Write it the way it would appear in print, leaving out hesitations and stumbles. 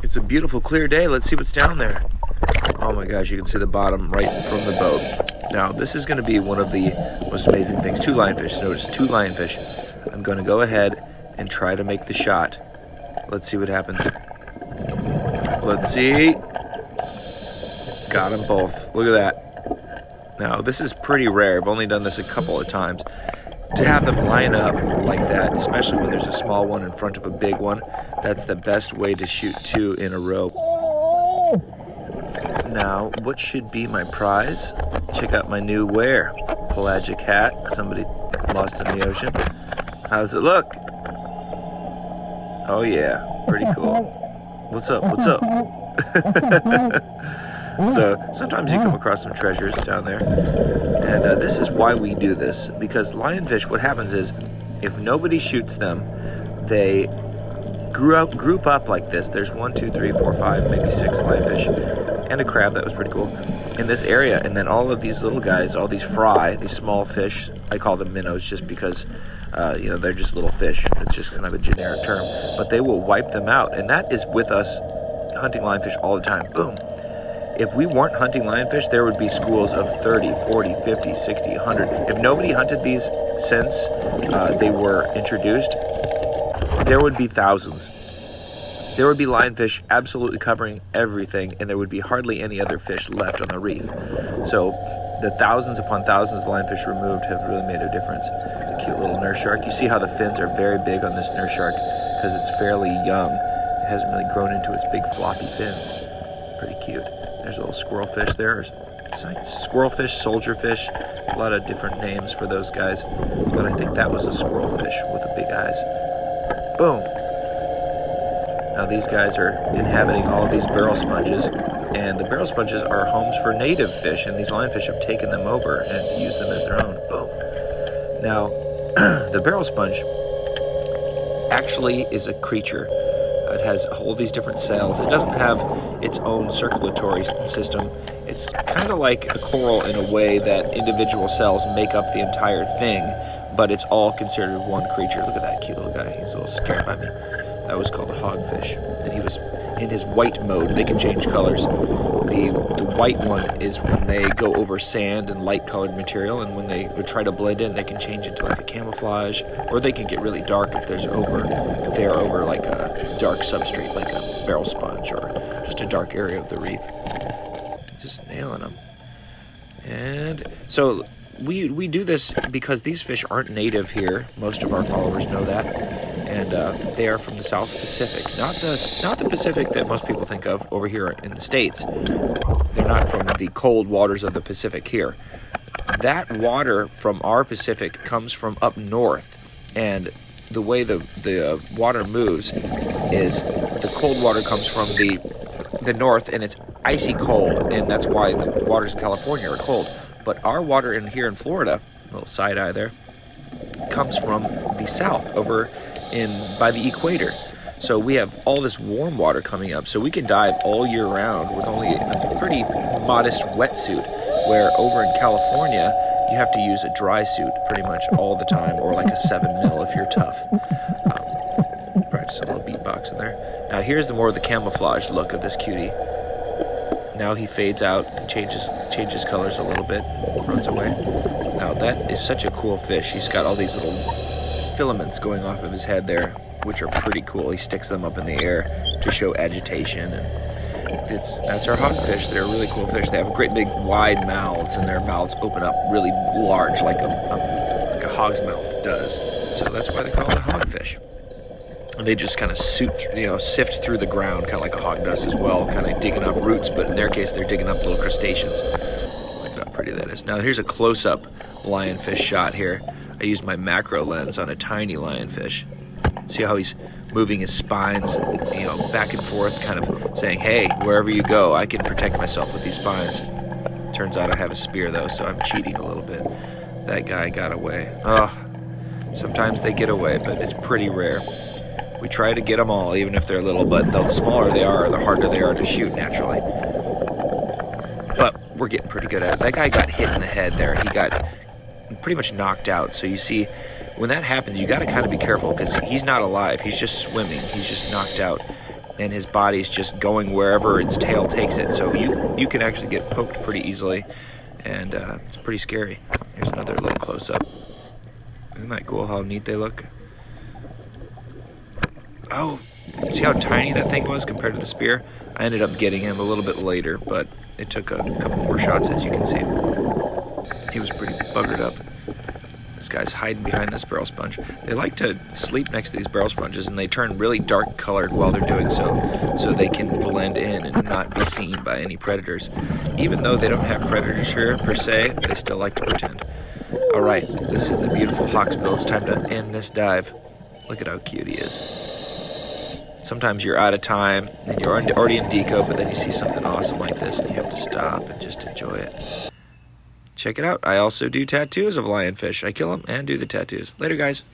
It's a beautiful clear day. Let's see what's down there. Oh my gosh, you can see the bottom right from the boat. Now, this is going to be one of the most amazing things. 2 lionfish. Notice 2 lionfish. I'm going to go ahead and try to make the shot. Let's see what happens. Let's see. Got them both. Look at that. Now, this is pretty rare. I've only done this a couple of times. To have them line up like that, especially when there's a small one in front of a big one, that's the best way to shoot 2 in a row. Now, what should be my prize? Check out my new wear. Pelagic hat. Somebody lost in the ocean. How does it look? Oh yeah, pretty cool. What's up? What's up? So sometimes you come across some treasures down there. And this is why we do this. Because lionfish, what happens is, if nobody shoots them, they group up like this. There's 1, 2, 3, 4, 5, maybe 6 lionfish. And a crab, that was pretty cool. In this area, and then all of these little guys, all these fry, these small fish, I call them minnows just because, you know, they're just little fish. It's just kind of a generic term. But they will wipe them out. And that is with us hunting lionfish all the time. Boom. If we weren't hunting lionfish, there would be schools of 30, 40, 50, 60, 100. If nobody hunted these since they were introduced, there would be thousands. There would be lionfish absolutely covering everything, and there would be hardly any other fish left on the reef. So the thousands upon thousands of lionfish removed have really made a difference. The cute little nurse shark. You see how the fins are very big on this nurse shark because it's fairly young. It hasn't really grown into its big floppy fins. Pretty cute. There's a little squirrel fish there. It's like squirrel fish, soldier fish, a lot of different names for those guys. But I think that was a squirrel fish with the big eyes. Boom. Now these guys are inhabiting all of these barrel sponges, and the barrel sponges are homes for native fish, and these lionfish have taken them over and used them as their own. Boom. Now, the barrel sponge actually is a creature. It has all these different cells. It doesn't have its own circulatory system. It's kind of like a coral in a way that individual cells make up the entire thing, but it's all considered one creature. Look at that cute little guy. He's a little scared by me. That was called a hogfish, and he was in his white mode. They can change colors. The white one is when they go over sand and light-colored material, and when they would try to blend in, they can change into like a camouflage, or they can get really dark if they're over like a dark substrate, like a barrel sponge, or just a dark area of the reef. Just nailing them. And so we do this because these fish aren't native here. Most of our followers know that. And they are from the South Pacific, not the Pacific that most people think of over here in the States. They're not from the cold waters of the Pacific here. That water from our Pacific comes from up north, and the way the water moves is the cold water comes from the north, and it's icy cold, and that's why the waters in California are cold. But our water in here in Florida, a little side eye there, comes from the south over by the equator. So we have all this warm water coming up, so we can dive all year round with only a pretty modest wetsuit, where over in California you have to use a dry suit pretty much all the time, or like a 7mm if you're tough. Practice a little beatbox in there. Now here's more of the camouflage look of this cutie. Now he fades out, changes colors a little bit, runs away. Now that is such a cool fish. He's got all these little filaments going off of his head there, which are pretty cool. He sticks them up in the air to show agitation, and that's our hogfish. They're a really cool fish. They have great big wide mouths, and their mouths open up really large, like a hog's mouth does. So that's why they call it a hogfish. And they just kind of sift through the ground, kind of like a hog does as well, kind of digging up roots. But in their case, they're digging up little crustaceans. Look how pretty that is. Now here's a close-up lionfish shot here. I used my macro lens on a tiny lionfish. See how he's moving his spines, back and forth, kind of saying, hey, wherever you go, I can protect myself with these spines. Turns out I have a spear, though, so I'm cheating a little bit. That guy got away. Oh, sometimes they get away, but it's pretty rare. We try to get them all, even if they're little, but the smaller they are, the harder they are to shoot naturally. But we're getting pretty good at it. That guy got hit in the head there. He got pretty much knocked out. So you see, when that happens, you got to kind of be careful because he's not alive. He's just swimming. He's just knocked out. and his body's just going wherever its tail takes it. So you can actually get poked pretty easily, and it's pretty scary. Here's another little close-up. Isn't that cool how neat they look? Oh, see how tiny that thing was compared to the spear? I ended up getting him a little bit later, but it took a couple more shots, as you can see. He was pretty buggered up. This guy's hiding behind this barrel sponge. They like to sleep next to these barrel sponges, and they turn really dark colored while they're doing so they can blend in and not be seen by any predators. Even though they don't have predators here per se, they still like to pretend. Alright, this is the beautiful hawksbill. It's time to end this dive. Look at how cute he is. Sometimes you're out of time, and you're already in deco, but then you see something awesome like this, and you have to stop and just enjoy it. Check it out. I also do tattoos of lionfish. I kill them and do the tattoos. Later, guys.